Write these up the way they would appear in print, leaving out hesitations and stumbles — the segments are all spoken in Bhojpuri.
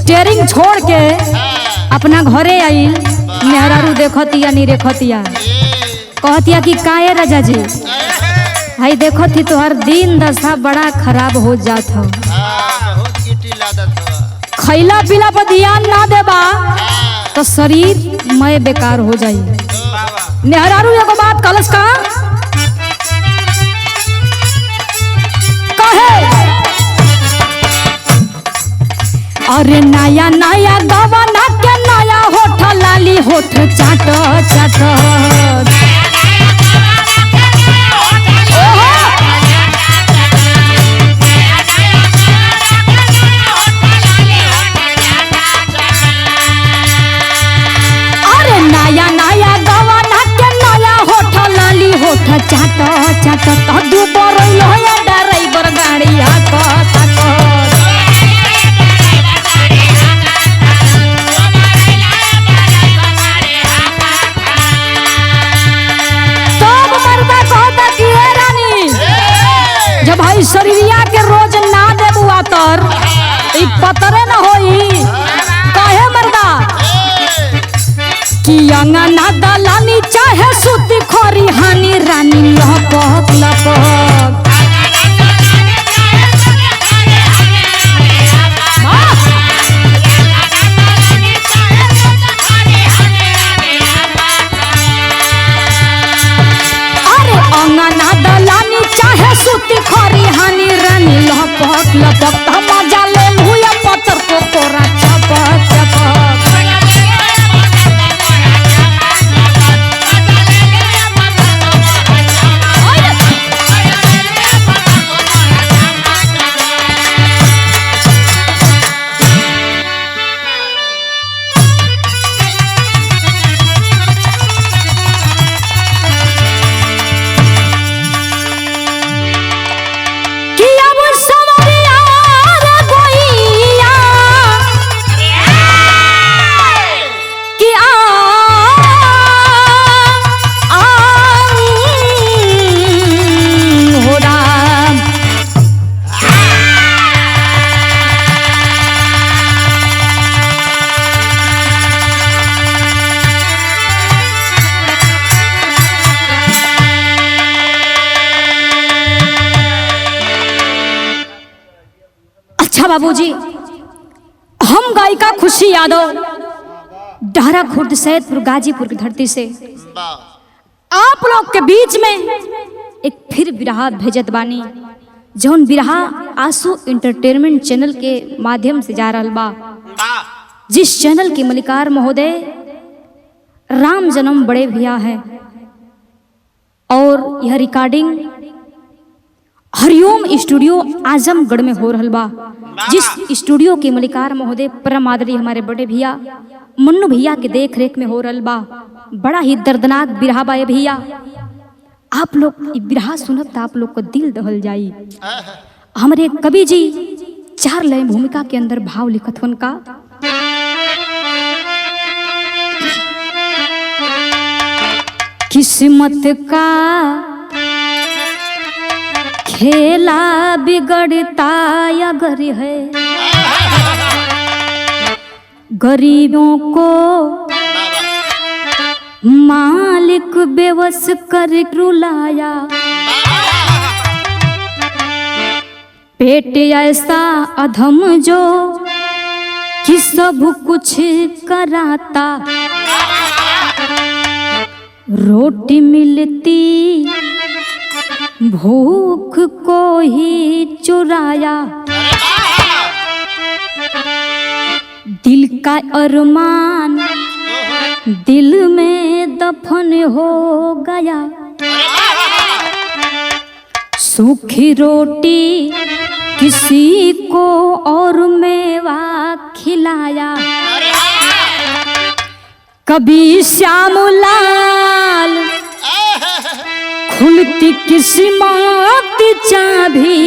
स्टेरिंग छोड़ के अपना घरे आई। मेहरारू देखतिया नहीं रेखतिया, कहतिया कि काहे राजा जी भाई देखो थी तोहर दिन दशा बड़ा खराब हो जात हो। खैला पीला पर ध्यान ना देबा तो शरीर मैं बेकार हो जाई। मेहरारू एगो बात कलस का कहे, अरे नया नया गवाना के नया होठ लाली होठ चाट चाट। नया नया गवाना के नया होठ लाली होठ चाट चाट तो दुबर लोया ड्राइवर गाड़िया को ताको। तब मर्दा कहता कि हे रानी जब भाई शरीरिया के रोज ना देबू आतर ई पतरे न होई। काहे मर्दा कि अंगना दलानी चाहे सूती खोरी हानी रानी लपक लपक। अरे अंगना दलानी चाहे सूती खोरी हानी रानी लपक लपक। मजा ले हुआ पत्थर को कोरा चपक चपक। बाबूजी हम गायिका खुशी यादव डहरा खुर्द सैदपुर गाजीपुर की धरती से आप लोग के बीच में एक फिर बिरहा भेजत बानी जौन बिरहा आंसू एंटरटेनमेंट चैनल के माध्यम से जा रहल बा। जिस चैनल के मलिकार महोदय राम जन्म बड़े भैया है और यह रिकॉर्डिंग हरिओम स्टूडियो आजमगढ़ में हो रहल बा। जिस स्टूडियो के मलिकार महोदय परम आदरणीय हमारे बड़े भैया मुन्नू भैया के देख रेख में हो रहल बा। बड़ा ही दर्दनाक बिरहा बा भैया। आप लोग बिरहा सुनब तो आप लोग को दिल दहल जाई। हमारे कवि जी 4 लय भूमिका के अंदर भाव लिखत हन का। किस्मत का खेला बिगड़ता अगर है गरीबों को मालिक बेवस कर रुलाया। पेट ऐसा अधम जो कि सब कुछ कराता, रोटी मिलती भूख को ही चुराया। दिल का अरमान दिल में दफन हो गया, सूखी रोटी किसी को और मेवा खिलाया। कभी श्याम लाल खुलती किस्मत चाबी,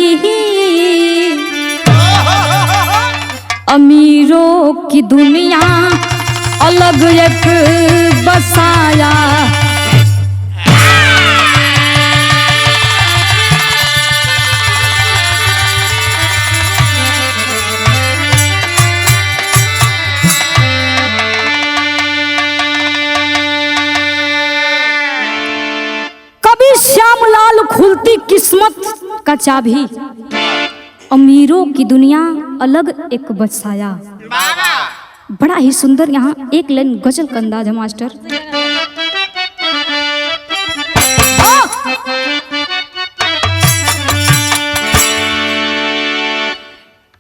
अमीरों की दुनिया अलग एक बसाया। खुलती किस्मत का चाबी, अमीरों की दुनिया अलग एक बदसाया। बड़ा ही सुंदर यहाँ एक लाइन गजल का अंदाज है मास्टर।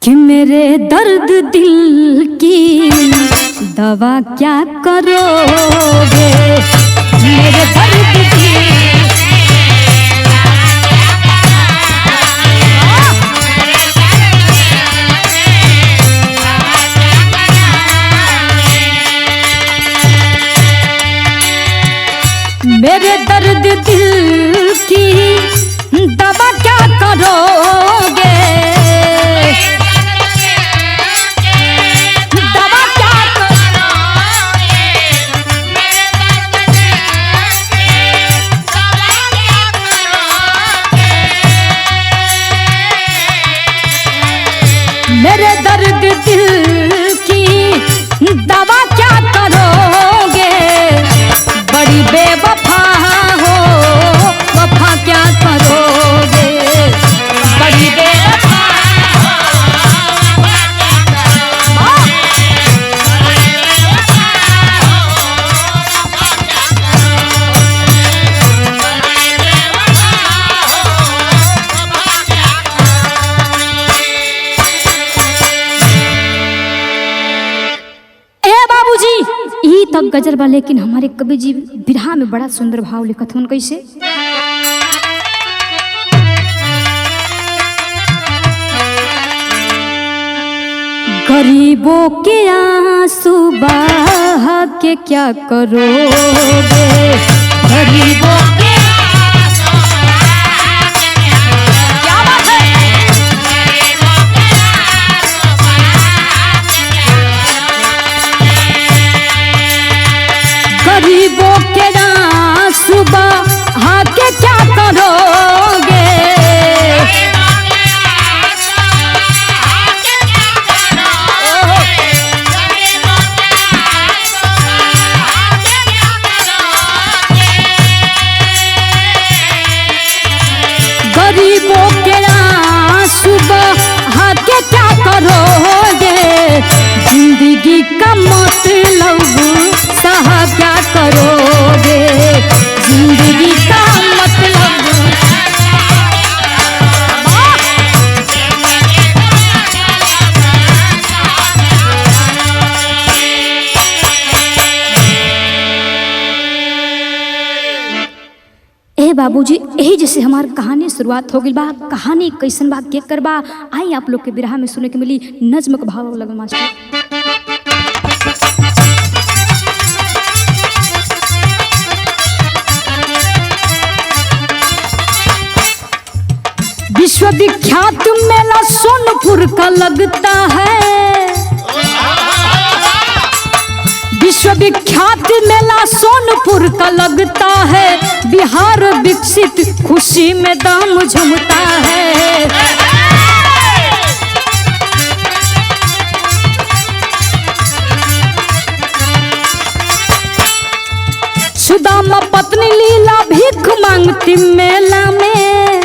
कि मेरे दर्द दिल की दवा क्या करोगे, मेरे दर्द दिल मेरे दर्द दिल की दवा क्या करोगे, दवा क्या करोगे, मेरे दर्द दिल की दवा क्या करोगे, बड़ी बेवफा हो वफा क्या करोगे, बड़ी बेवफा हो ई तक गजल बा। लेकिन हमारे कवि जी बिरहा में बड़ा सुंदर भाव लिखत हन। कैसे? गरीबों के आंसू बहा के क्या करोगे, गरीबों के क्या बात है, गरीबों के आंसू बहा के क्या करोगे, गरीबों के आंसू बहा के क्या करोगे, जिंदगी का मतलब सहा क्या करोगे, जिंदगी का मतलब ए बाबूजी यही जैसे हमार कहानी शुरुआत हो गई बा। कहानी कैसन बा के कर बा आई आप लोग के बिरहा में सुने के मिली। नज्म का भाव लगल मास्टर। विश्वविख्यात मेला सोनपुर का लगता है, विश्वविख्यात मेला सोनपुर का लगता है, बिहार विकसित खुशी में दाम झूमता है। सुदामा पत्नी लीला भीख मांगती मेला में,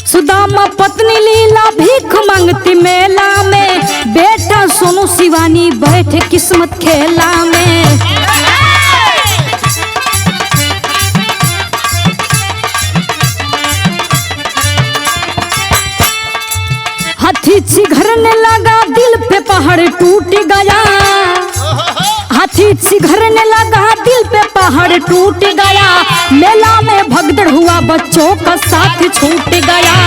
सुदामा पत्नी लीला भीख मांगती मेला में, बेटा सोनू शिवानी बैठे किस्मत खेला में। हाथी छिघरने लगा दिल पे पहाड़ टूट गया, हाथी छिघरने लगा दिल पे पहाड़ टूट गया, मेला में भगदड़ हुआ बच्चों का साथ छूट गया।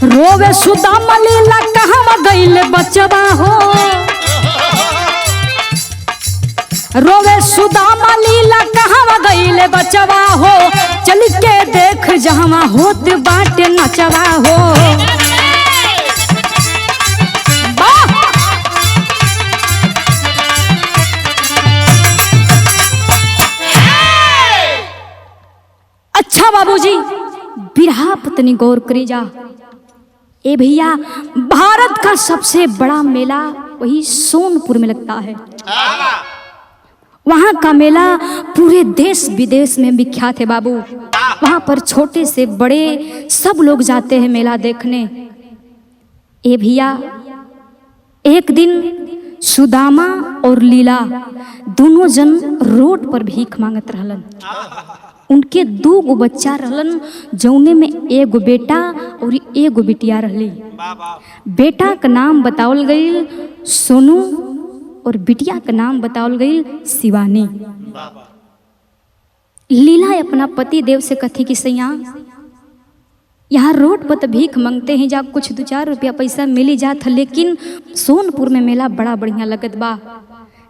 रोवे सुदामा लीला कहाँ गईल बचवा हो, रोवे सुदामा लीला कहाँ गईल बचवा हो, चल के देख जहाँ होत बाटे नचवा हो। अच्छा बाबूजी बिरहा पत्नी गौर करी जा। ए भैया, भारत का सबसे बड़ा मेला वही सोनपुर में लगता है। वहाँ का मेला पूरे देश विदेश में विख्यात है बाबू। वहाँ पर छोटे से बड़े सब लोग जाते हैं मेला देखने। ए भैया, एक दिन सुदामा और लीला दोनों जन रोड पर भीख मांगत रहलन। उनके 2 बच्चा रहलन, जौने में एगो बेटा और एगो बिटिया रहली। बेटा का नाम बतावल गई सोनू और बिटिया का नाम बतावल गई शिवानी। लीला अपना पति देव से कथी कि सैया, यहाँ रोड पर तो भीख मांगते हैं, जा कुछ 2-4 रुपया पैसा मिली जात, लेकिन सोनपुर में मेला बड़ा बढ़िया लगत बा,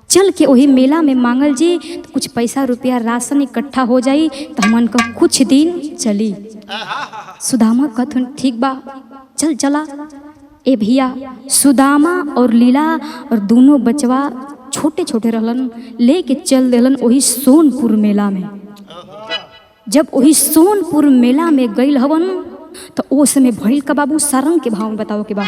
चल के वही मेला में मांगल जी तो कुछ पैसा रुपया राशन इकट्ठा हो जाई तो हमन का कुछ दिन चली। सुदामा कहथुन ठीक बा, चल चला। ए भैया, सुदामा और लीला और दोनों बचवा छोटे छोटे रहलन, लेके चल देलन वही सोनपुर मेला में। जब वही सोनपुर मेला में गईल हवन तो ओ समय भइल का बाबू सारंग के भाव में बताओ के बा।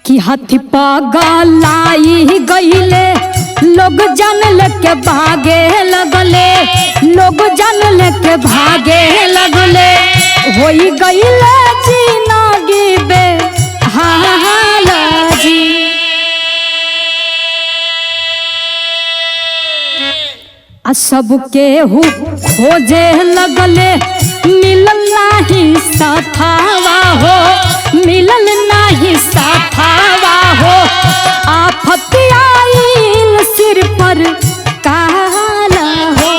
कि हाथी पागलाई गईले, लोग जान लेके भागे लगले, लोग जान लेके भागे लगले, होई गईले जिंदगी बेहाल जी। आ सबके हु खोजे लगले, मिलल नाही साथावा हो, मिलल नाही साथावा हो, आफत आइल सिर पर काला हो।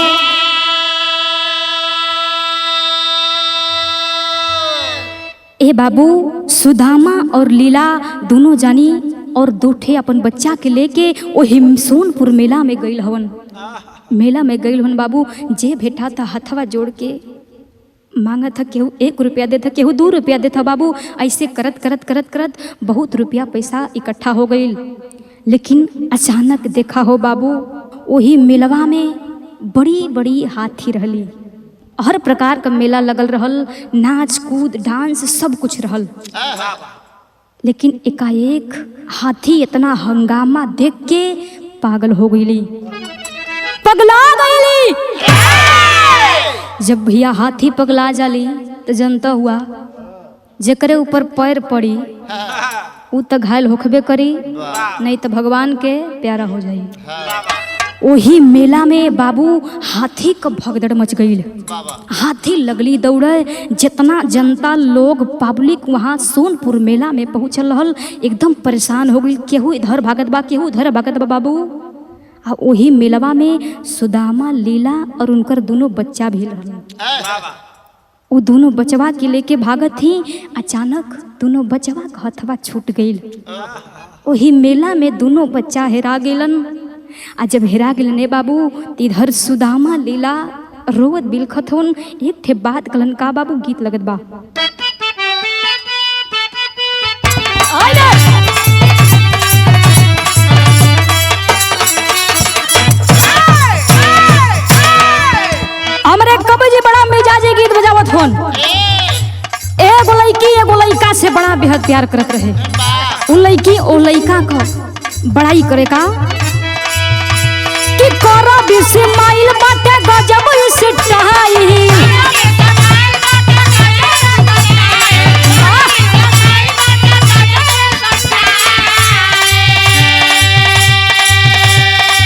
ए बाबू, सुदामा और लीला दोनों जानी और दूठे अपन बच्चा के लेके वही सोनपुर मेला में गईल हवन। मेला में गईल हवन बाबू, जे भेटा था हथवा जोड़ के मांगा था, केहू 1 रुपया देता, केहू 2 रुपया देता बाबू। ऐसे करत करत करत करत बहुत रुपया पैसा इकट्ठा हो गई। लेकिन अचानक देखा हो बाबू, वही मेलवा में बड़ी बड़ी हाथी रहली, हर प्रकार का मेला लगल रहल, नाच कूद डांस सब कुछ रहल। लेकिन एकाएक हाथी इतना हंगामा देख के पागल हो गईली, पगला गईली। जब भैया हाथी पगला जाली तो जनता हुआ जेकरे ऊपर पैर पड़ी उ तो घायल होखबे करी, नहीं तो भगवान के प्यारा हो जाई। वही मेला में बाबू हाथी का भगदड़ मच गई। हाथी लगली दौड़े, जितना जनता लोग पब्लिक वहाँ सोनपुर मेला में पहुँचल रहल एकदम परेशान हो गई। केहू इधर भागत बा, केहू उधर भागत बा बाबू। आ वही मेलवा में सुदामा, लीला और उनकर दोनों बच्चा भी रहल। वो दोनों बचवा के लेके भागत थी, अचानक दोनों बचवा का हथवा छूट गई। वही मेला में दोनों बच्चा हेरा गेलन। आ जब हेरा गेलन बाबू, इधर सुदामा लीला रोवत बिलखत होन। एक ठे बात कलन का बाबू, गीत लगत बा। हमरे कबजी बड़ा मिजाजी गीत बजावत होन। एगो लड़का से बड़ा बेहद प्यार करत रहे। उ लड़की ओ लड़का का बड़ाई करे का कि करो 20 माइल बाटे गजब स्टाइल।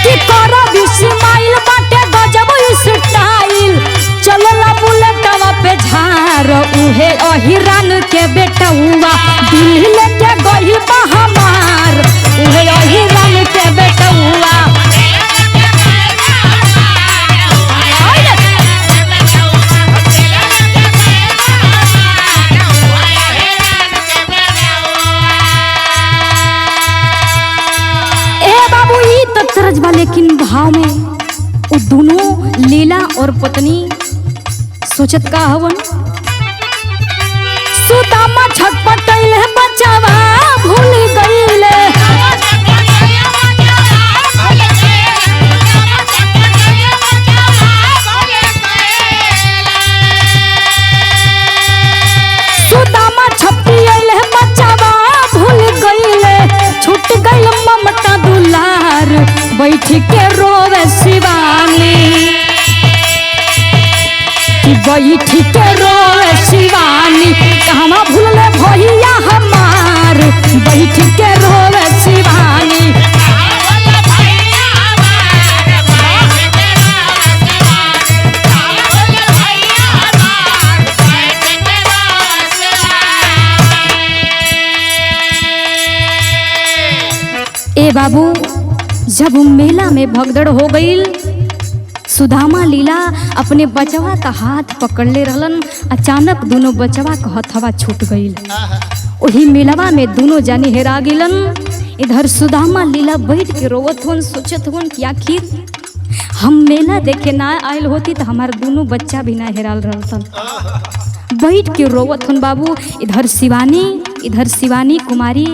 कि करो 20 माइल बाटे गजब स्टाइल। चलला बुलेटवा पे झार, उहे अहिरान के बेटउआ दिल लेके गई बा हमार। उहे अहिरान के बेटउआ तरजबा। लेकिन भाव में वो दोनों लीला और पत्नी सोचत का हवन, सुदामा छटपटैले बचावा बैठ के रोवे शिवानी, बैठ के रोवे शिवानी, कहवा भूले भैया हमार, बैठ के रोवे शिवानी। ए बाबू, जब मेला में भगदड़ हो गई, सुदामा लीला अपने बचवा का हाथ पकड़ ले रहलन। अचानक दोनों बचवा का हथवा छूट गई। वही मेलवा में दोनों जाने हेरा गिलन। इधर सुदामा लीला बैठ के रोवत हुन, सोचत हुन कि आखिर हम मेला देखे ना आयल होती तो हमारे दोनों बच्चा भी ना हेराल रहतन। बैठ के रोवत हुन बाबू। इधर शिवानी कुमारी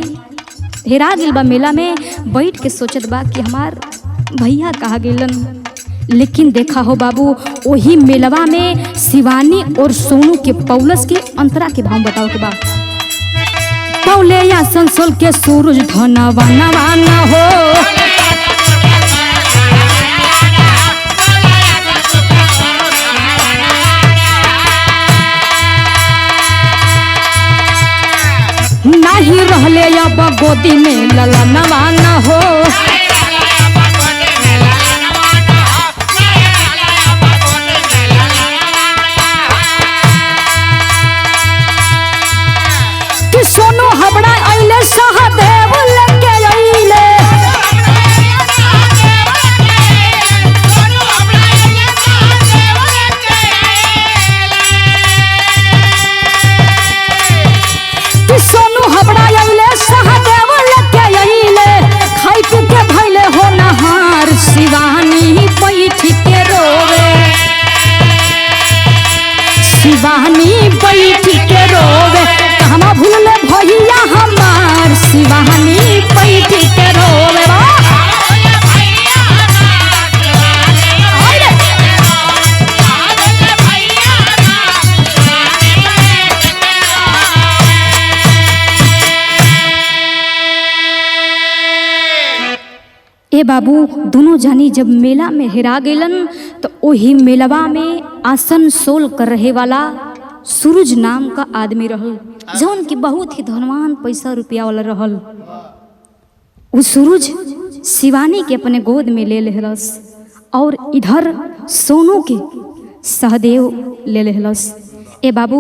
हेरा गिल बा मेला में, बैठ के सोचत बा कि हमार भैया कहाँ गेलन। लेकिन देखा हो बाबू, वही मेलवा में शिवानी और सोनू के पौलस के अंतरा के भाव बताओ के बा। पौले या संसोल के सूरज धनवा नवाना हो, नहीं रहले अब गोदी में लला नवाना हो। कि सोनू हबड़ा आइले सहदेव लेके आइले, कि सोनू हबड़ा आइले सहदेव लेके आइले, खाई पी के भइले हो नहार। शिवानी बैठ के रोवे, शिवानी बैठ के रोवे, कहवा भूले भैया हमार। शिवानी बैठ के रोवे बा। ए बाबू, दोनों जानी जब मेला में हेरा गेलन तो वही मेलवा में आसनसोल कर रहे वाला सूरज नाम का आदमी रहल, जौन की बहुत ही धनवान पैसा रुपया वाला रहल। वो सूरज शिवानी के अपने गोद में ले लेहलस और इधर सोनू के सहदेव ले लेहलस। ए बाबू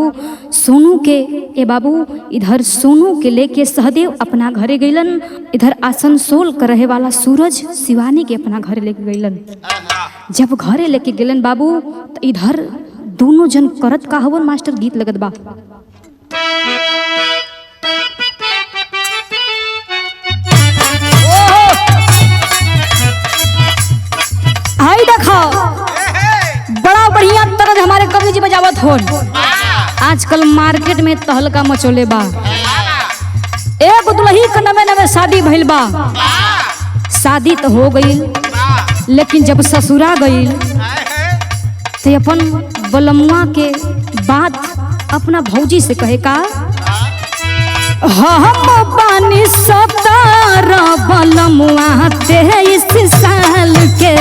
इधर सोनू के लेके सहदेव अपना घरे गईलन। इधर आसनसोल कर रहे वाला सूरज शिवानी के अपना घरे लेके गईलन। जब घरे लेके गेलन बाबू तो इधर दोनों जन करत का हवन मास्टर गीत लगत बा। आई देखो बड़ा बढ़िया तरह हमारे कवि जी बजावत हो। आजकल मार्केट में तहलका मचोले बा। एक दुल्ही का नवे शादी भइल बा। शादी तो हो गई, लेकिन जब ससुरा गई तो अपन बलमुआ के बात अपना भौजी से कहे का, हम बानी 17 बलमुआ 23 साल के।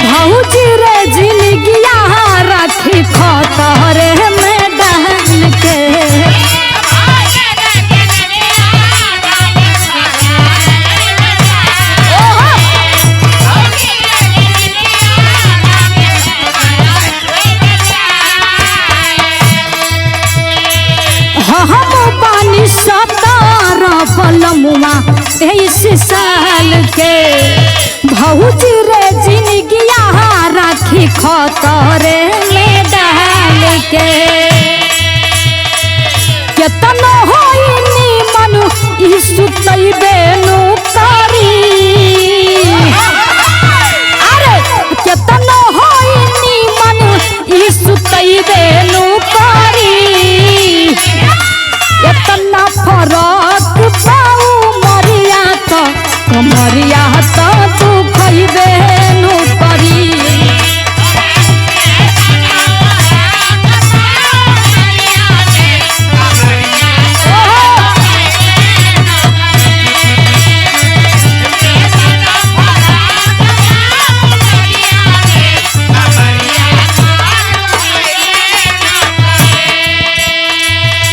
भौजी रे जिंदगिया रखी खतरे में डाल के। हम बानी 17 बलमुआ 23 साल के। भौजी रे जिंदगिया राखी खतरे में डाल के। केतना होई निमन ई सुतइबे नु करी। अरे केतना होई निमन ई सुतइबे नु करी। इतना फरक पाऊ मरिया तो कमरिया तो तू खइबे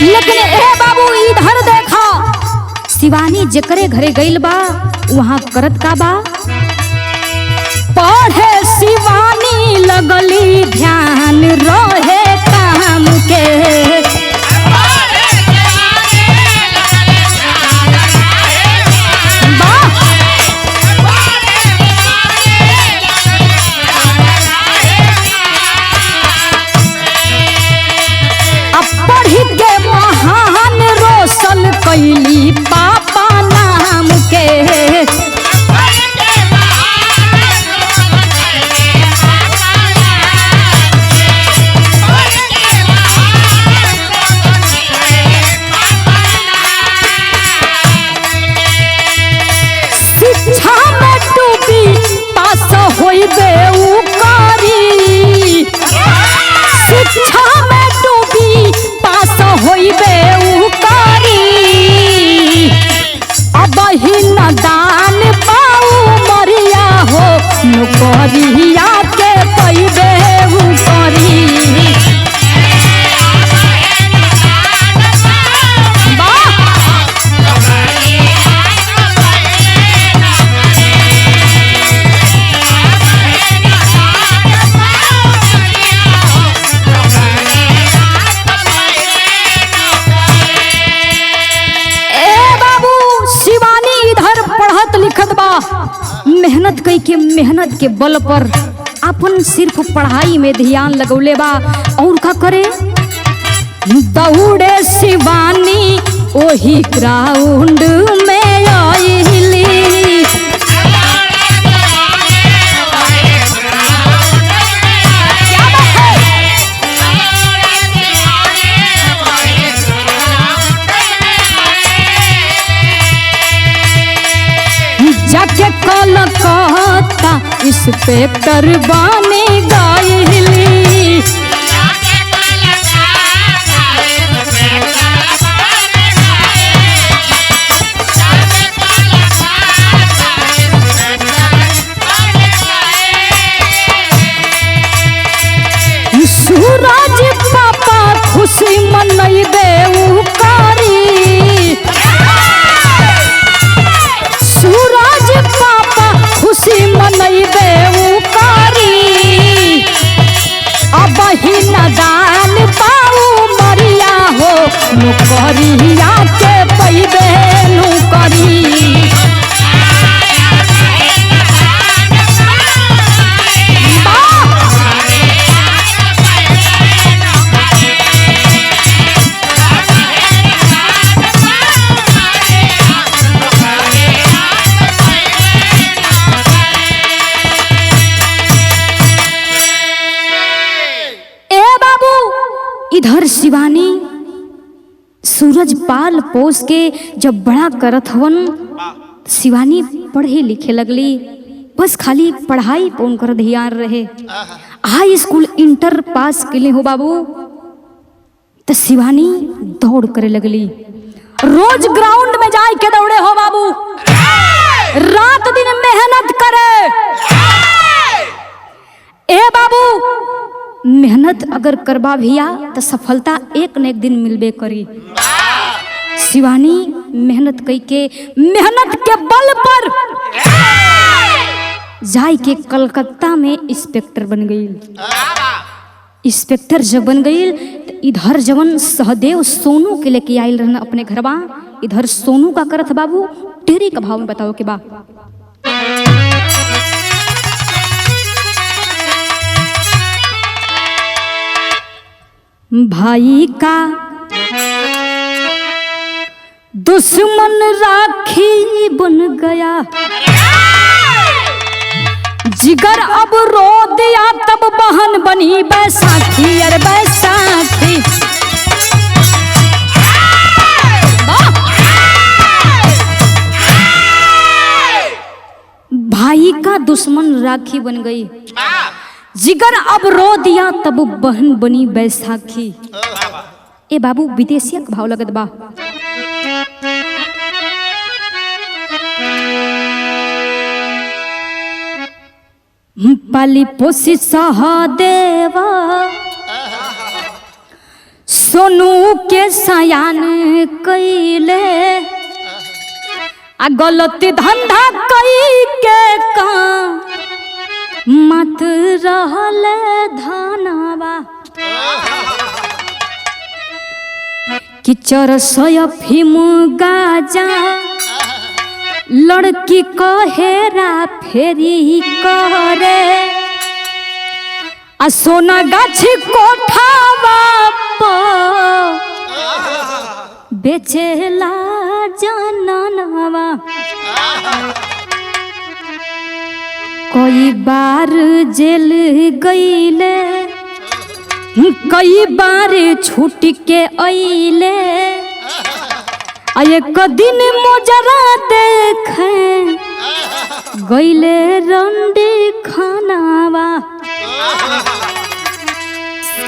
लेकिन ए बाबू इधर देखा, शिवानी जकरे घरे गइल बा वहां करत का बा, पढ़े शिवानी लगली ध्यान रहे काम के। कैली पापा नाम के, शिक्षा में डूबी पास होइबे उ करी, शिक्षा में डूबी पास होइबे उ करी, न दान पाऊ मरिया हो नौकरिया के पैबे उ करी। मेहनत कई के, मेहनत के बल पर अपन सिर्फ पढ़ाई में ध्यान लगौले बा और का करे, दौड़े शिवानी ओही ग्राउंड में आइली, जाके कलकत्ता इंस्पेक्टर बने गइली, सूरज पापा खुशी मनैबे उ करी, सूरज पापा खुशी मनैबे उ करी, अब ही न दान पाऊ मरिया हो नौकरिया के पैबे नु करी। इधर शिवानी सूरज पाल पोस के जब बड़ा करत हवन, शिवानी पढ़े लिखे लगली, बस खाली पढ़ाई पर उनकर ध्यान रहे। हाई स्कूल इंटर पास के हो बाबू, तो शिवानी दौड़ करे लगली, रोज ग्राउंड में जाए के दौड़े हो बाबू, रात दिन मेहनत करे। ए बाबू मेहनत अगर करबा भैया तो सफलता एक न एक दिन मिलबे करी। शिवानी मेहनत कई के, मेहनत के बल पर जाई के कलकत्ता में इंस्पेक्टर बन गई। इंस्पेक्टर जब बन गई तो इधर जवन सहदेव सोनू के लेके आयल रहना अपने घरवा, इधर सोनू का करत बाबू तेरी का भाव में बताओ के बा। भाई का दुश्मन राखी बन गया, जिगर अब रो दिया तब बहन बनी बैसाखी, अरे बैसाखी। भाई का दुश्मन राखी बन गई, जिगर अब रो दिया तब बहन बनी बैसाखी। ए बाबू विदेशिया का भाव लगत बा। पाली पोसी सहदेवा सोनू के सयान कैले आ गलत धंधा कई के का मत रहल धनवा कि चरसय फिम गाजा लड़की को हेरा फेरी करे आ सोना गाछी कोठावा पर बेचेला जननवा कई बार जेल गईले कई बार छूट के अइले आ एक दिन मोजरा देखे गईले रंडी खानावा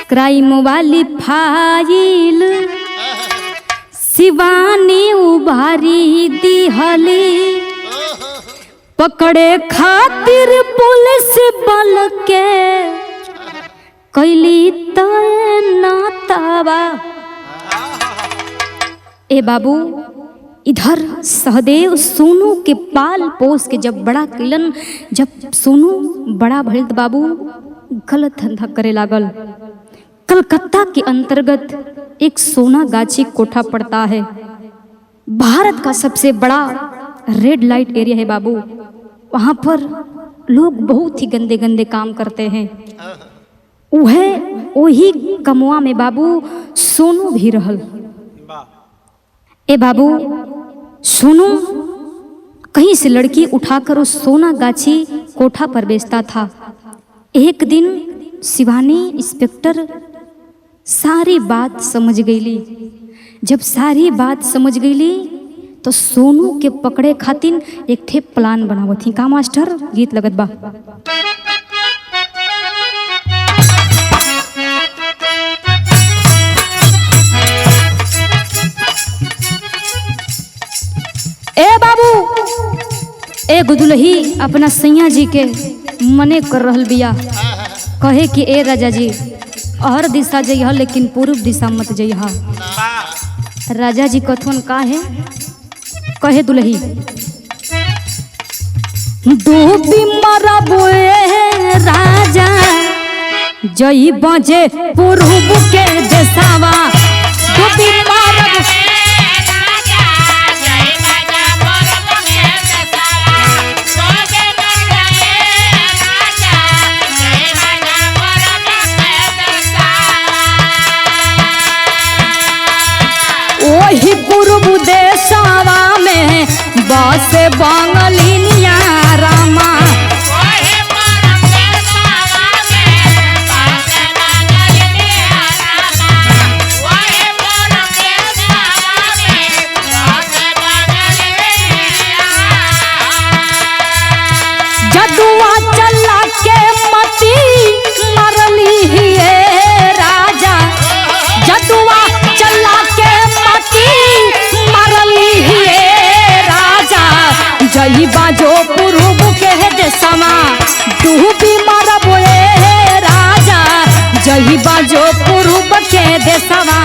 क्राइम वाली फाइल शिवानी उभारी दिहली पकड़े खातिर पुलिस बल के कैली तैनातवा। ए बाबू इधर सहदेव सोनू के पाल पोस के जब बड़ा किलन, जब सोनू बड़ा भइल बाबू गलत धंधा करे लागल। कलकत्ता के अंतर्गत एक सोना गाछी कोठा पड़ता है, भारत का सबसे बड़ा रेड लाइट एरिया है बाबू। वहां पर लोग बहुत ही गंदे गंदे काम करते हैं। वही कमुआ में बाबू सोनू भी रहल। ए बाबू सोनू कहीं से लड़की उठाकर उस सोना गाछी कोठा पर बेचता था। एक दिन शिवानी इंस्पेक्टर सारी बात समझ गईली। जब सारी बात समझ गईली तो सोनू के पकड़े खातिर एक ठे प्लान बनावत थी। का मास्टर गीत लगत बा। ए बाबू ए गुदुलही अपना सैया जी के मने कर रहल बिया, कहे कि ए राजा जी हर दिशा जइहा लेकिन पूर्व दिशा मत जइहा। राजा जी कथन का है, कहे दुलही डूबी मरबे राजा जई बजे पूर्व के देसावा। डूबी मरब वही पूर्व देशवा में बस बंगलिनिया रामा। जदुआ चला के मती मरली है राजा। जदुआ चला के मती मरली है राजा। जई बाजो पूर्व के देशवा डूबी मरबो राजा। जई बाजो पूर्व के देशवा।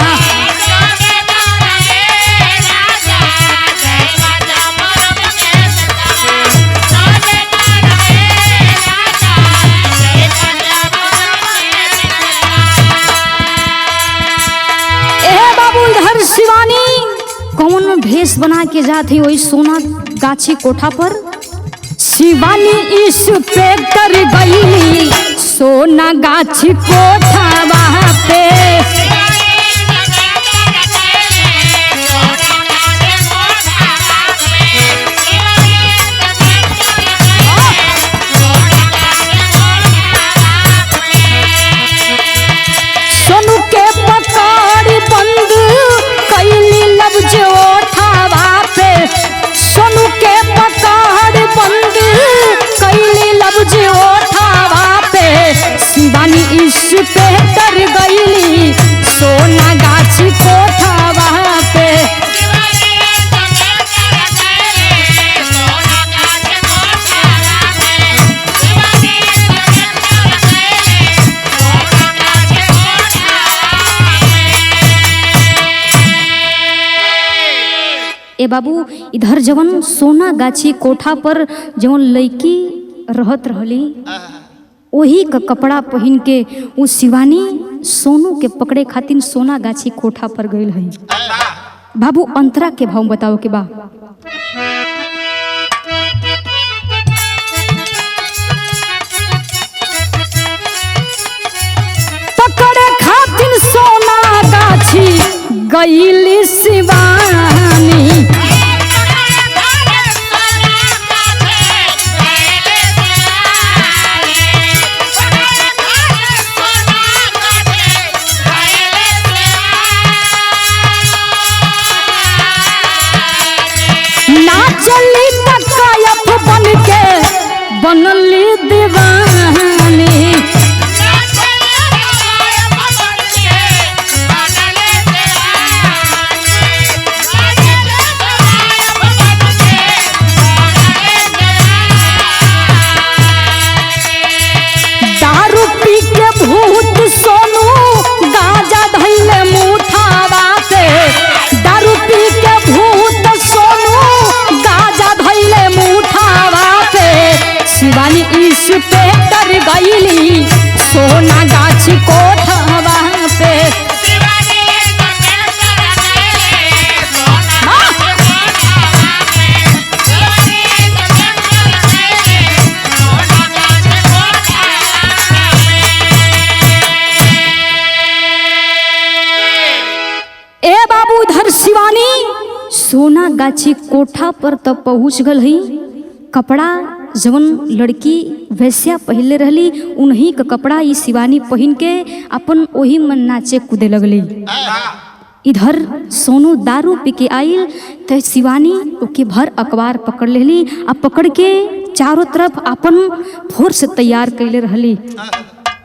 शिवानी कौन भेष बना के जाती वही सोना गाछी कोठा पर। शिवानी इंस्पेक्टर गईली सोना गाछी कोठा वहां पे। सोनू के पकड़ बंद कैली लफ्ज ओठावा पे। सोनू के पकड़ बंद कैली लफ्ज ओठावा पे। शिवानी इंस्पेक्टर गईली सोना गाछी कोठावा पे। ए बाबू इधर जवन सोना गाछी कोठा पर जवन लड़की रहत रहली वही का कपड़ा पहन के वो शिवानी सोनू के पकड़े खातिर सोना गाछी कोठा पर गई है। बाबू अंतरा के भाव बताओ के बा। पकड़े खातिर सोना गाछी गईली शिवानी चली तकायफ बन के बनली दीवानी दारू पी के भूत सोनू गाजा धैले मुठावा पे दारू पी के भूत सोनू शिवानी इस पे डर गईली सोना गाछी कोठवा पे ए बाबू इधर शिवानी सोना गाछी कोठा पर तब पहुंच गल ही। कपड़ा जवन लड़की वैश्या पहले रहली उन्हीं का कपड़ा ई शिवानी पहन के अपन वही मन नाचे कूदे लगली। इधर सोनू दारू पी के आइल तो शिवानी ओके भर अखबार पकड़ लेली आ पकड़ के चारों तरफ अपन फोर्स तैयार कैले रहली।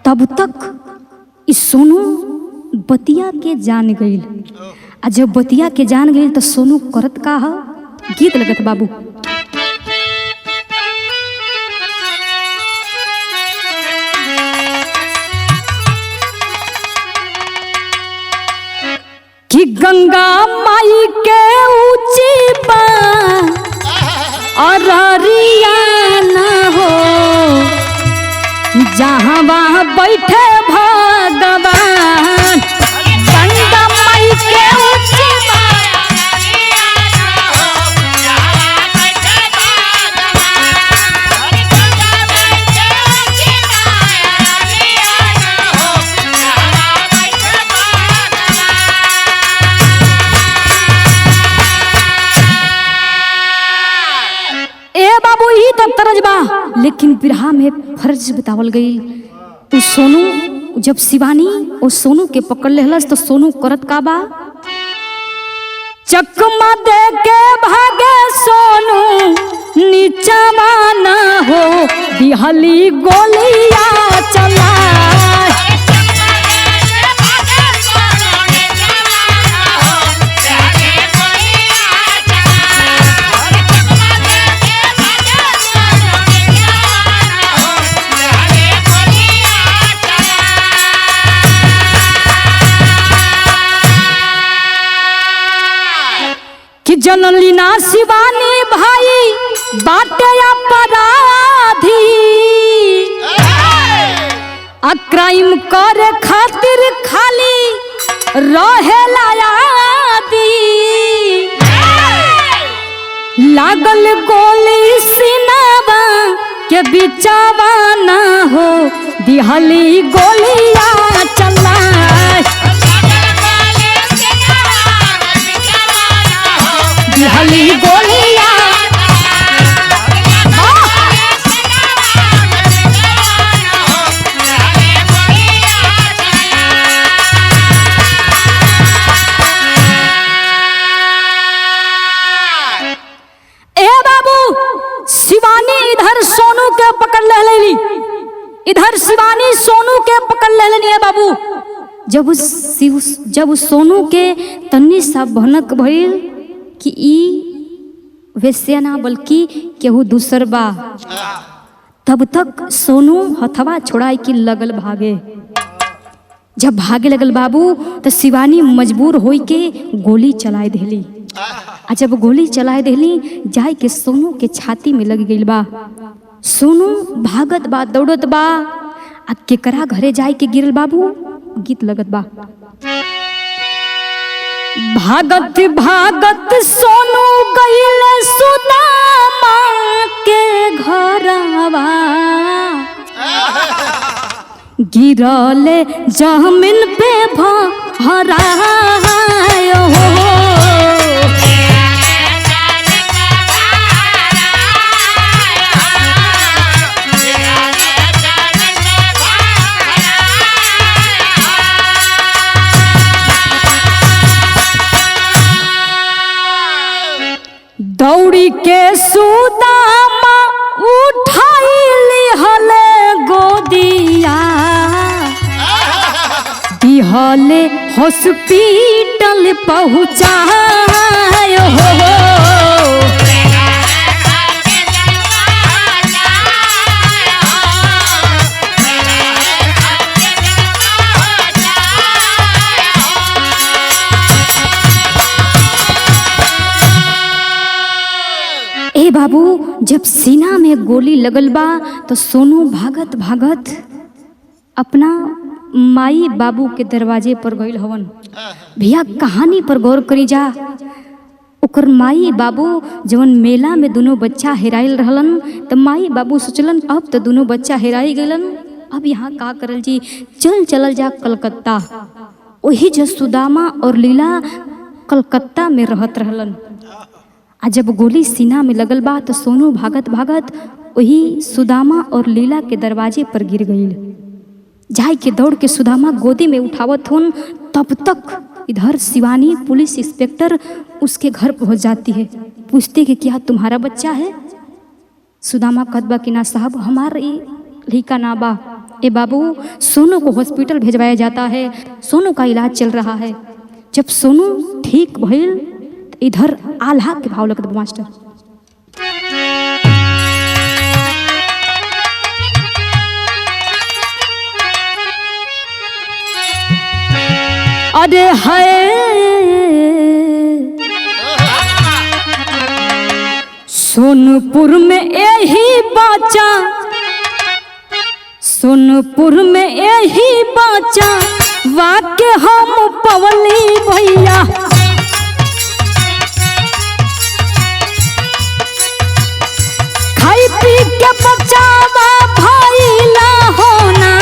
तब तक इस सोनू बतिया के जान गईल आ जब बतिया के जान गईल तो सोनू करत का ह गीत लगत बाबू। कि गंगा माई के ऊंची बा अररिया न हो जहाँ वहाँ बैठे भगवान गंगा माई के ऊंची बा लेकिन बिरहा में फर्ज बतावल गई। उस सोनू जब शिवानी उस सोनू के पकड़ लेहलस तो सोनू करत का बा चकमा दे के भागे सोनू नीचा माना हो दिहली गोलिया चला जनली ना शिवानी भाई बाटे अपराधी आ क्राइम करे खातिर खाली रहेला यादी लागल गोली सीनावा के बिचावा ना हो दिहली गोलियां चला दिहली गोलियां शिवानी इधर सोनू के पकड़ लेली इधर शिवानी सोनू के पकड़ लेनी है बाबू। जब सोनू के तन्नी सा भनक भइल कि ई वैश्या ना बल्कि केहू दूसर बा तब तक सोनू हथवा छोड़ाई के लगल भागे। जब भागे लगल बाबू तो शिवानी मजबूर होई के गोली चलाए देली। आ जब गोली चलाए देली जाय के सोनू के छाती में लग गई बा। सोनू भागत बा दौड़त बा आ केकरा घरे जाय के गिरल बाबू गीत लगत बा। भागत भागत सोनू गइल सुदामा के घरवा गिरले जमीन पे भरायो दौड़ी के सुदामा उठाइली हले गोदिया दिहले हॉस्पिटल पहुँचायो ए बाबू जब सीना में गोली लगल बा तो सोनू भागत भागत अपना माई बाबू के दरवाजे पर गइल हवन। भैया कहानी पर गौर करी जा। ओकर माई बाबू जवन मेला में दोनों बच्चा हेराइल रहलन तो माई बाबू सोचलन अब तो दोनों बच्चा हेराई गइलन, अब यहाँ का करल जी, चलल जा कलकत्ता। वही जो सुदामा और लीला कलकत्ता में रहत रहलन। आ जब गोली सीना में लगल बा तो सोनू भागत भागत वही सुदामा और लीला के दरवाजे पर गिर गई। जाय के दौड़ के सुदामा गोदी में उठावत होन, तब तक इधर शिवानी पुलिस इंस्पेक्टर उसके घर पहुंच जाती है। पूछते कि क्या तुम्हारा बच्चा है? सुदामा कहत बा कि ना साहब हमारा लड़का ना बा। ए बाबू सोनू को हॉस्पिटल भेजवाया जाता है, सोनू का इलाज चल रहा है। जब सोनू ठीक भइल इधर आल्हा के भाव लगत मास्टर। अरे है सोनपुर में यही बच्चा, सोनपुर में यही बच्चा वाके हम पवली भैया। खाई पी के बचावा भइला होना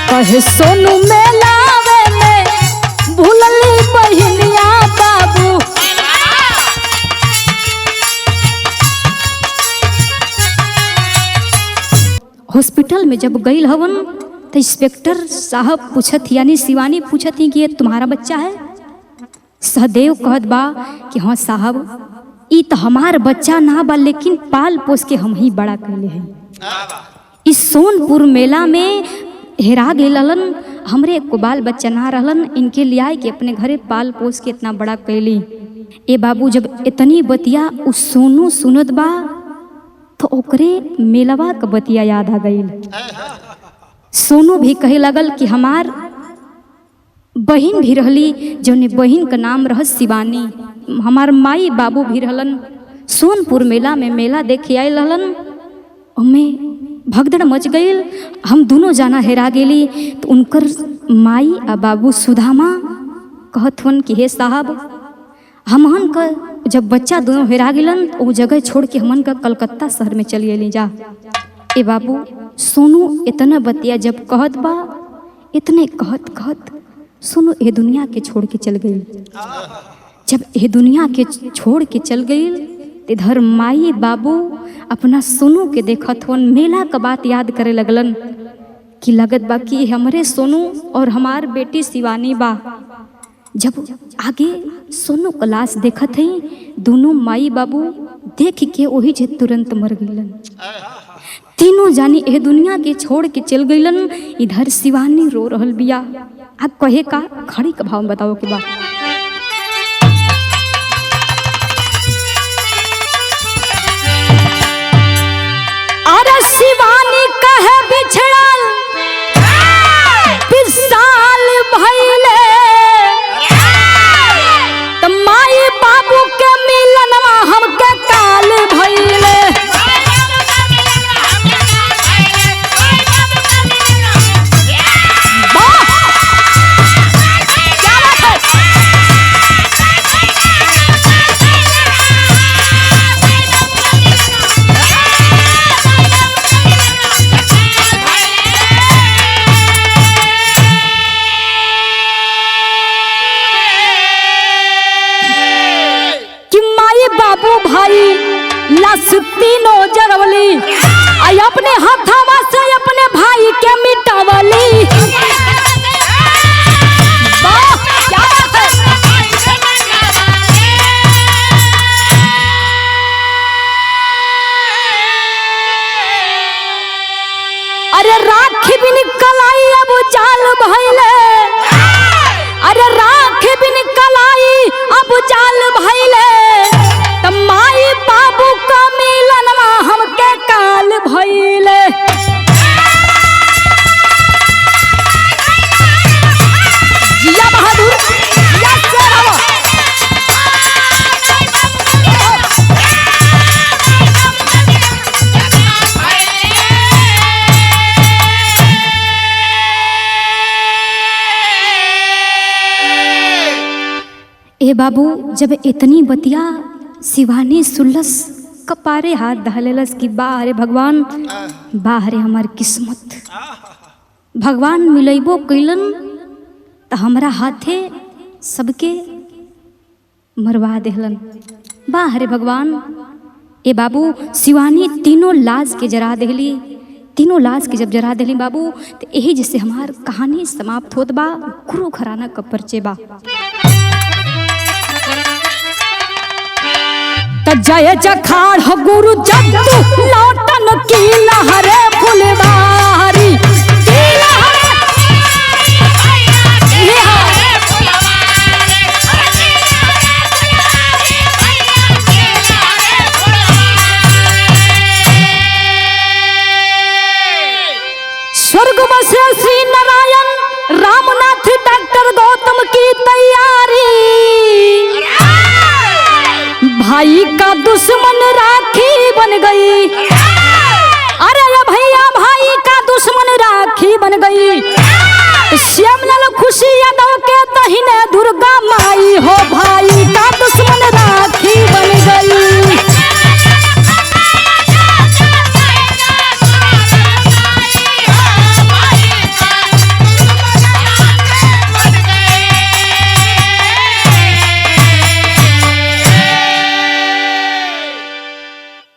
कहे सोनू मेलावे में भूलली बहिनिया बाबू। हॉस्पिटल में जब गई हवन तो इंस्पेक्टर साहब पूछत यानी शिवानी पूछत ही कि ये तुम्हारा बच्चा है? सहदेव कहत बा कि हाँ साहब ई तो हमार बच्चा ना बा, लेकिन पाल पोस के हम ही बड़ा कैले हैं। इस सोनपुर मेला में हेरा गेलन, हमरे को बाल बच्चा ना रहलन, इनके लिया के अपने घरे पाल पोस के इतना बड़ा कैली। ए बाबू जब इतनी बतिया उस सोनू सुनत बा तो ओकरे मेलवा का बतिया याद आ गई। सोनू भी कहे लगल कि हमार बहन भी रहली, जौने बहन का नाम रह शिवानी, हमार माई बाबू भी रहलन। सोनपुर मेला में मेला देखे आए रहलन, उनमें भगदड़ मच गई, हम दोनों जाना हेरा गेली। तो उनकर माई आ बाबू सुदामा कहत हन कि हे साहब हमन का जब बच्चा दोनों हेरा गेलन तो वो जगह छोड़ के हमन का कलकत्ता शहर में चली गई जा। ए बाबू सोनू इतना बतिया जब कहत बा, इतने कहत कहत सोनू ये दुनिया के छोड़ के चल गई। जब ये दुनिया के छोड़ के चल गई इधर माई बाबू अपना सोनू के देखत होन, मेला का बात याद करे लगलन कि लगत बा कि हमरे सोनू और हमार बेटी शिवानी बा। जब आगे सोनू का लाश देखत है, दोनों माई बाबू देख के वही जे तुरंत मर गईलन। तीनों जानी एह दुनिया के छोड़ के चल गईलन। इधर शिवानी रो रहल बिया। आप कहे का खड़ी का भाव बताओ के बा। अरे शिवानी बिछड़ल विशाल भइले त माई बाबू के मिलनवा हमके काल भइले। बाबू भाई लाश तीनों जरवली आई अपने हाथवा से अपने भाई के मिटावली। क्या बात है। अरे राखी भी निकल आई अब जाल भइले, अरे राखी भी निकल आई अब जाल भइले माई बाबू का मिलनवा हमके काल भइले। जिया बहादुर जिया शेरवा। ए बाबू जब इतनी बतिया शिवानी सुल्लस कपारे हाथ धलेलस कि बाहरे भगवान बाहरे हमार किस्मत भगवान मिलैबो कैलन त हमरा हाथे सबके मरवा देहलन। बाहरे भगवान। ए बाबू शिवानी तीनों लाश के जरा देहली। तीनों लाश के जब जरा देहली बाबू तो यही जैसे हमार कहानी समाप्त होत बा। गुरु घराना का परिचय बा। जय जखाड़ गुरु जद्दू लौटन की लहरे फुलवारी स्वर्ग बसे श्री नारायण रामनाथ डॉक्टर गौतम की तैयारी। भाई का दुश्मन राखी बन गई। अरे भैया भाई का दुश्मन राखी बन गई। श्यामलाल खुशी यादव के तहिने दुर्गा माई हो भाई।